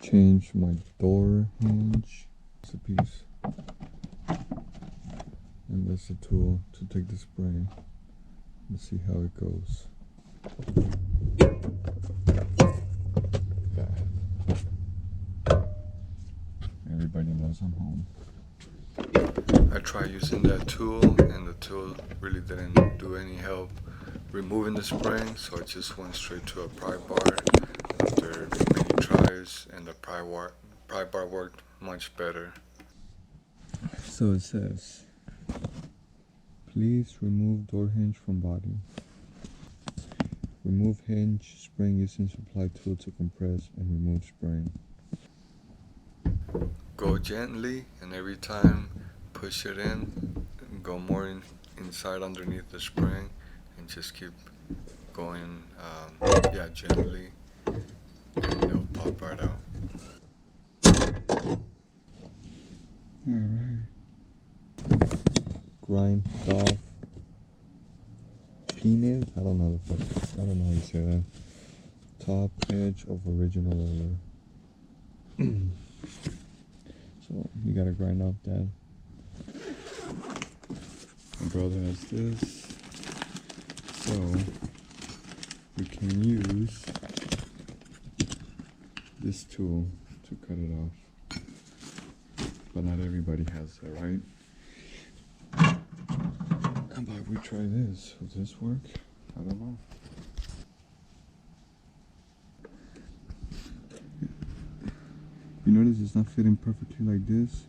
change my door hinge. It's a piece, and that's the tool to take the spring. Let's see how it goes. Everybody knows I'm home. I tried using that tool, and the tool really didn't do any help removing the spring, so I just went straight to a pry bar after many tries, and the pry bar worked much better. So it says, please remove door hinge from body. Remove hinge spring using supply tool to compress and remove spring. Go gently, and every time push it in and go more inside underneath the spring, and just keep going gently, and it'll pop right out. Alright. Grind off penis. I don't know how you say that. Top edge of original roller. So you gotta grind off that. My brother has this, so we can use this tool to cut it off. But not everybody has that, right? How about we try this? Will this work? I don't know. You notice it's not fitting perfectly like this,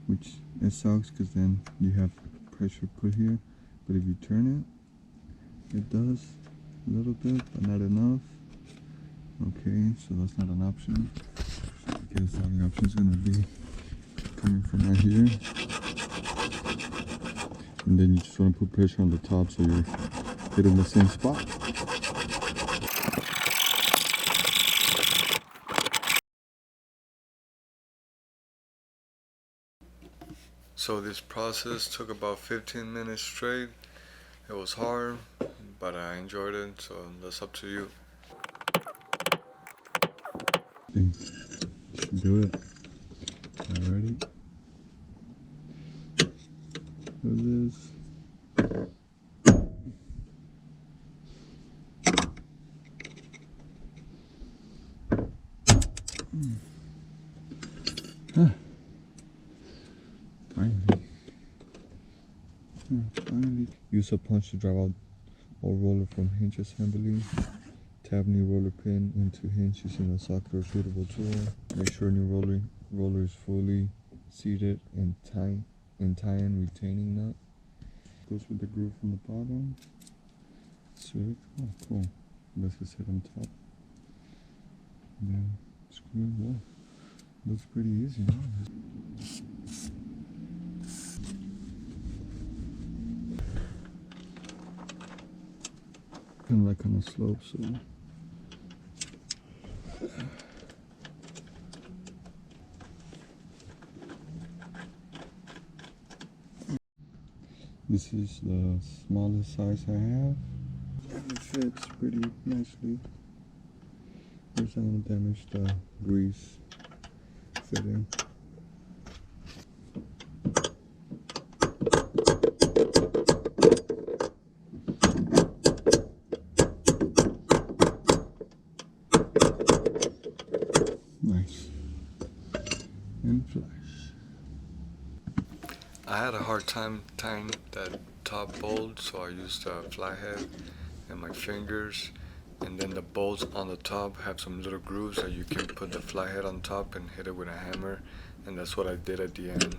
which it sucks because then you have pressure put here. But if you turn it, it does a little bit, but not enough. Okay, so that's not an option. I guess the only option is going to be coming from right here. And then you just want to put pressure on the top so you're hitting the same spot. So this process took about 15 minutes straight. It was hard, but I enjoyed it, so that's up to you. Should do it. Alrighty. Do this. Finally. Use a punch to drive out old roller from hinge assembly. Tap new roller pin into hinge using a socket or suitable tool. Make sure new roller is fully seated and tie in retaining nut. Goes with the groove from the bottom. Sick. Oh, cool. Let's just hit on top. And then screw it off. Looks pretty easy, huh? Kind of like on a slope, so this is the smallest size I have, and it fits pretty nicely. First, I'm gonna damage the grease fitting. Nice and flush. I had a hard time tying that top bolt, so I used a flathead and my fingers, and then the bolts on the top have some little grooves that you can put the flathead on top and hit it with a hammer, and that's what I did at the end.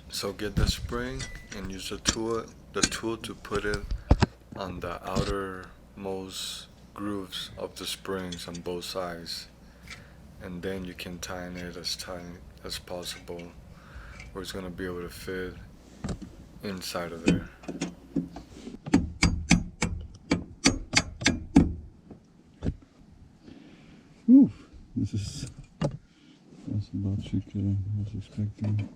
So get the spring and use the tool to put it on the outermost grooves of the springs on both sides, and then you can tighten it as tight as possible where it's going to be able to fit inside of there. Whew, that's about tricky than I was expecting.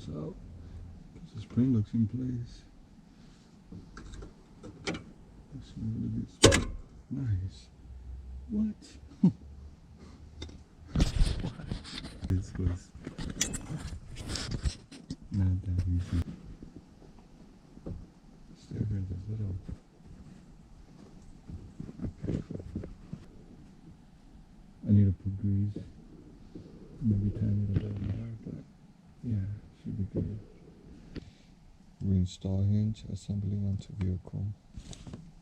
comes out. Because the spring looks in place. That's a really good spring. Nice. What? This was not that easy. Still hear the little. I need to put grease. Maybe time it a little more, but yeah, should be good. Reinstall hinge assembly onto vehicle.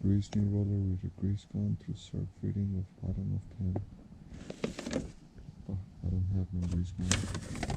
Grease new roller with a grease gun to start fitting with bottom of pin. Oh, I don't have no grease gun.